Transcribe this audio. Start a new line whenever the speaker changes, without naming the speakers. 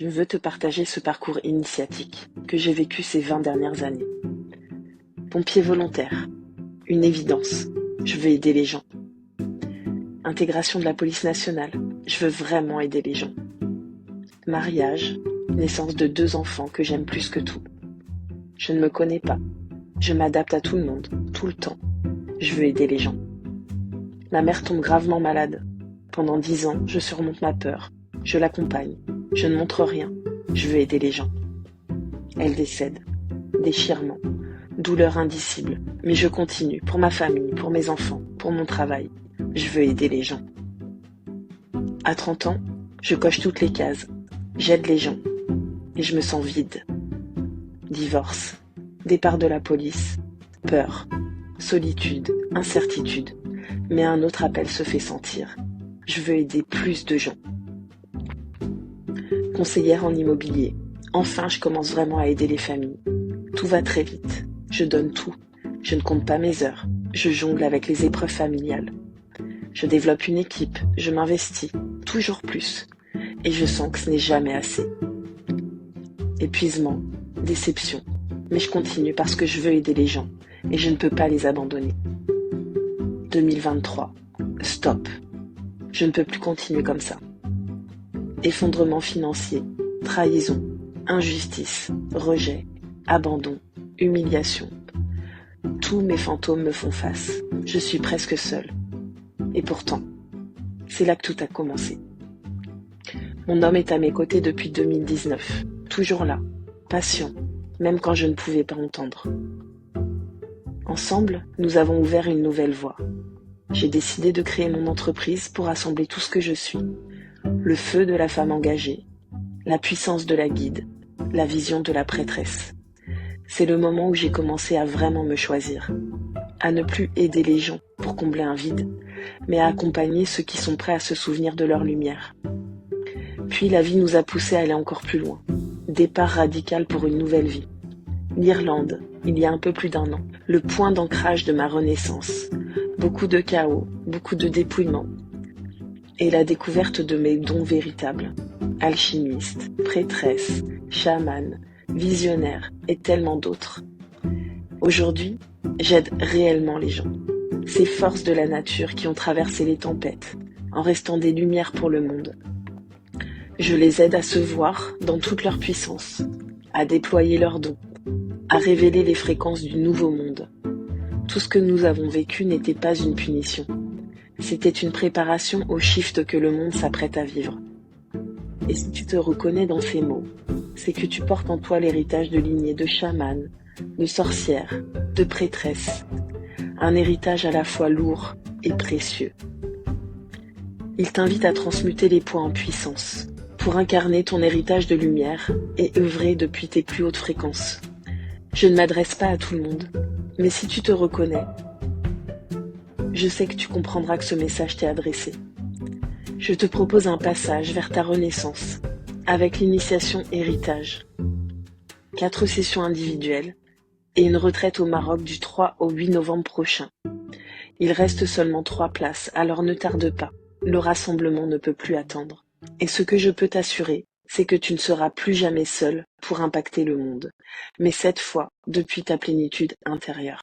Je veux te partager ce parcours initiatique que j'ai vécu ces 20 dernières années. Pompier volontaire, une évidence, je veux aider les gens. Intégration de la police nationale, je veux vraiment aider les gens. Mariage, naissance de 2 enfants que j'aime plus que tout. Je ne me connais pas, je m'adapte à tout le monde, tout le temps. Je veux aider les gens. Ma mère tombe gravement malade. Pendant 10 ans, je surmonte ma peur, je l'accompagne, je ne montre rien, je veux aider les gens. Elle décède, déchirement, douleur indicible, mais je continue, pour ma famille, pour mes enfants, pour mon travail. Je veux aider les gens. À 30 ans, je coche toutes les cases, j'aide les gens, et je me sens vide. Divorce, départ de la police, peur, solitude, incertitude, mais un autre appel se fait sentir. Je veux aider plus de gens. Conseillère en immobilier, enfin je commence vraiment à aider les familles. Tout va très vite, je donne tout, je ne compte pas mes heures, je jongle avec les épreuves familiales. Je développe une équipe, je m'investis, toujours plus, et je sens que ce n'est jamais assez. Épuisement, déception, mais je continue parce que je veux aider les gens, et je ne peux pas les abandonner. 2023, stop, je ne peux plus continuer comme ça. Effondrement financier, trahison, injustice, rejet, abandon, humiliation. Tous mes fantômes me font face. Je suis presque seule. Et pourtant, c'est là que tout a commencé. Mon homme est à mes côtés depuis 2019, toujours là, patient, même quand je ne pouvais pas entendre. Ensemble, nous avons ouvert une nouvelle voie. J'ai décidé de créer mon entreprise pour rassembler tout ce que je suis. Le feu de la femme engagée, la puissance de la guide, la vision de la prêtresse. C'est le moment où j'ai commencé à vraiment me choisir, à ne plus aider les gens pour combler un vide, mais à accompagner ceux qui sont prêts à se souvenir de leur lumière. Puis la vie nous a poussés à aller encore plus loin. Départ radical pour une nouvelle vie. L'Irlande, il y a un peu plus d'1 an, le point d'ancrage de ma renaissance. Beaucoup de chaos, beaucoup de dépouillement. Et la découverte de mes dons véritables. Alchimiste, prêtresse, chamane, visionnaire et tellement d'autres. Aujourd'hui, j'aide réellement les gens. Ces forces de la nature qui ont traversé les tempêtes, en restant des lumières pour le monde. Je les aide à se voir dans toute leur puissance, à déployer leurs dons, à révéler les fréquences du nouveau monde. Tout ce que nous avons vécu n'était pas une punition. C'était une préparation au shift que le monde s'apprête à vivre. Et si tu te reconnais dans ces mots, c'est que tu portes en toi l'héritage de lignées de chamanes, de sorcières, de prêtresses. Un héritage à la fois lourd et précieux. Il t'invite à transmuter les poids en puissance, pour incarner ton héritage de lumière et œuvrer depuis tes plus hautes fréquences. Je ne m'adresse pas à tout le monde, mais si tu te reconnais, je sais que tu comprendras que ce message t'est adressé. Je te propose un passage vers ta renaissance, avec l'initiation héritage. 4 sessions individuelles et une retraite au Maroc du 3 au 8 novembre prochain. Il reste seulement 3 places, alors ne tarde pas. Le rassemblement ne peut plus attendre. Et ce que je peux t'assurer, c'est que tu ne seras plus jamais seul pour impacter le monde, mais cette fois depuis ta plénitude intérieure.